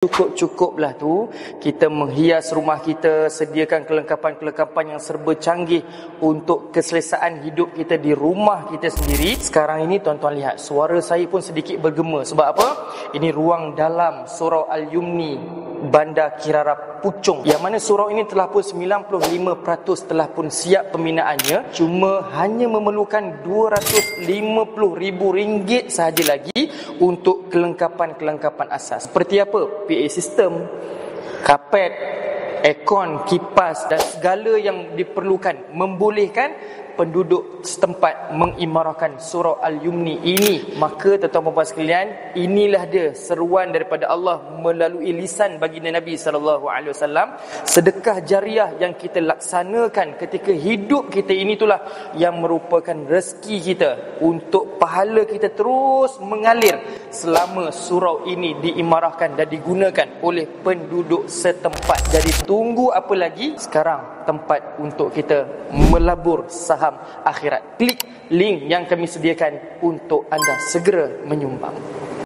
Cukup-cukuplah tu kita menghias rumah kita, sediakan kelengkapan-kelengkapan yang serba canggih untuk keselesaan hidup kita di rumah kita sendiri. Sekarang ini tuan-tuan lihat, suara saya pun sedikit bergema. Sebab apa? Ini ruang dalam Surau Al-Yumni, Bandar Kirara Puchong, yang mana surau ini telah pun 95% telah pun siap pembinaannya. Cuma hanya memerlukan RM250,000 sahaja lagi untuk kelengkapan-kelengkapan asas. Seperti apa? PA system, kapet, aircon, kipas dan segala yang diperlukan, membolehkan penduduk setempat mengimarahkan Surau Al-Yumni ini. Maka tuan-tuan dan puan sekalian, inilah dia seruan daripada Allah melalui lisan baginda Nabi SAW. Sedekah jariah yang kita laksanakan ketika hidup kita ini itulah yang merupakan rezeki kita untuk pahala kita terus mengalir selama surau ini diimarahkan dan digunakan oleh penduduk setempat. Jadi tunggu apa lagi? Sekarang tempat untuk kita melabur saham akhirat. Klik link yang kami sediakan untuk anda segera menyumbang.